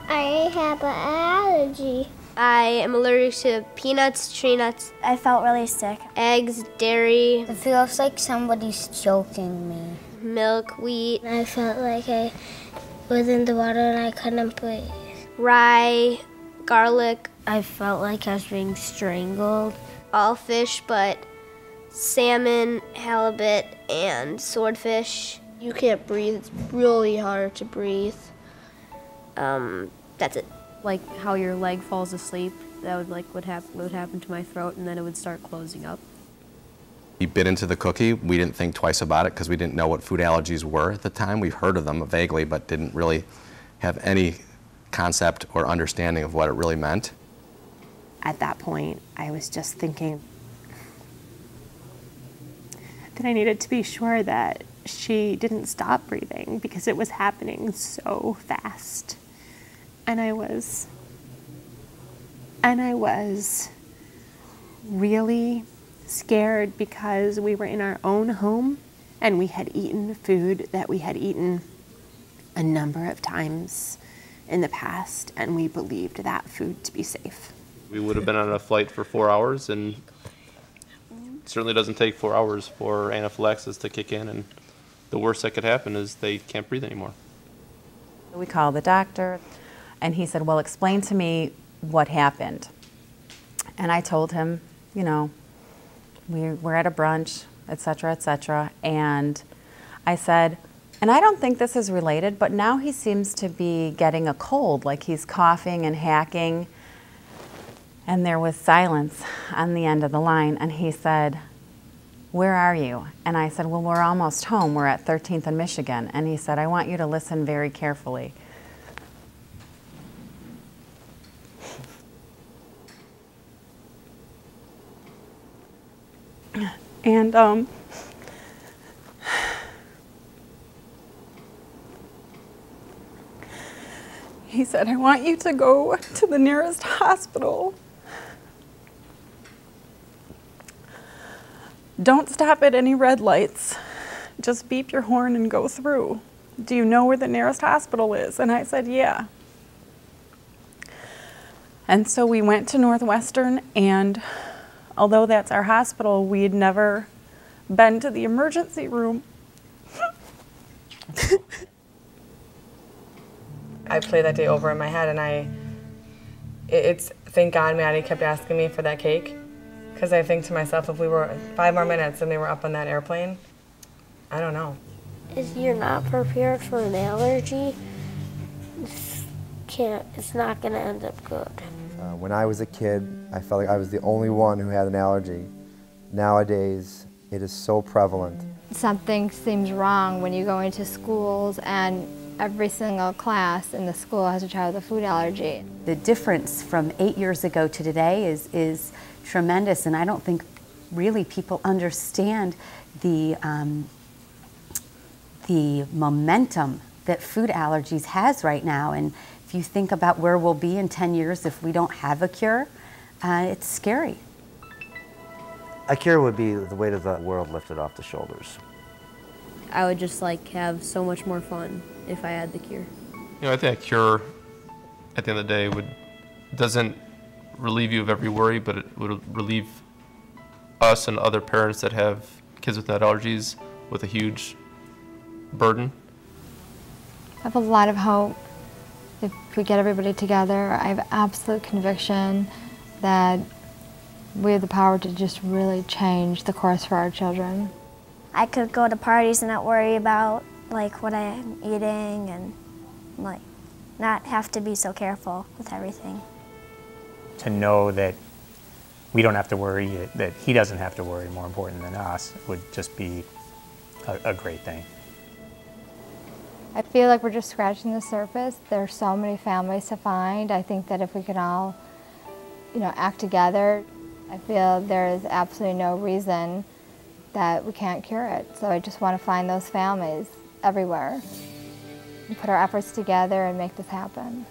I have an allergy. I am allergic to peanuts, tree nuts. I felt really sick. Eggs, dairy. It feels like somebody's choking me. Milk, wheat. I felt like I was in the water and I couldn't breathe. Rye, garlic. I felt like I was being strangled. All fish but salmon, halibut, and swordfish. You can't breathe. It's really hard to breathe. That's it. Like how your leg falls asleep, that would happen to my throat, and then it would start closing up. He bit into the cookie. We didn't think twice about it because we didn't know what food allergies were at the time. We've heard of them vaguely, but didn't really have any concept or understanding of what it really meant. At that point, I was just thinking that I needed to be sure that she didn't stop breathing because it was happening so fast. And I was really scared because we were in our own home and we had eaten food that we had eaten a number of times in the past, and we believed that food to be safe. We would have been on a flight for 4 hours, and it certainly doesn't take 4 hours for anaphylaxis to kick in, and the worst that could happen is they can't breathe anymore. We called the doctor, and he said, well, explain to me what happened. And I told him, you know, we were at a brunch, et cetera, and I said, and I don't think this is related, but now he seems to be getting a cold, like he's coughing and hacking. And there was silence on the end of the line, and he said, where are you? And I said, well, we're almost home. We're at 13th and Michigan. And he said, I want you to listen very carefully. And he said, I want you to go to the nearest hospital. Don't stop at any red lights. Just beep your horn and go through. Do you know where the nearest hospital is? And I said, yeah. And so we went to Northwestern, and although that's our hospital, we'd never been to the emergency room. I played that day over in my head, and it's thank God Maddie kept asking me for that cake, because I think to myself, if we were 5 more minutes and they were up on that airplane, I don't know. If you're not prepared for an allergy, it's not going to end up good. When I was a kid, I felt like I was the only one who had an allergy. Nowadays, it is so prevalent. Something seems wrong when you go into schools and every single class in the school has a child with a food allergy. The difference from 8 years ago to today is tremendous, and I don't think really people understand the momentum that food allergies has right now. And if you think about where we'll be in 10 years if we don't have a cure, it's scary. A cure would be the weight of the world lifted off the shoulders. I would just like have so much more fun if I had the cure. You know, I think a cure at the end of the day doesn't relieve you of every worry, but it would relieve us and other parents that have kids with nut allergies with a huge burden. I have a lot of hope. If we get everybody together, I have absolute conviction that we have the power to just really change the course for our children. I could go to parties and not worry about like what I'm eating and like not have to be so careful with everything. To know that we don't have to worry, that he doesn't have to worry, more important than us, would just be a great thing. I feel like we're just scratching the surface. There's so many families to find. I think that if we could all, act together, I feel there is absolutely no reason that we can't cure it. So I just want to find those families everywhere and put our efforts together and make this happen.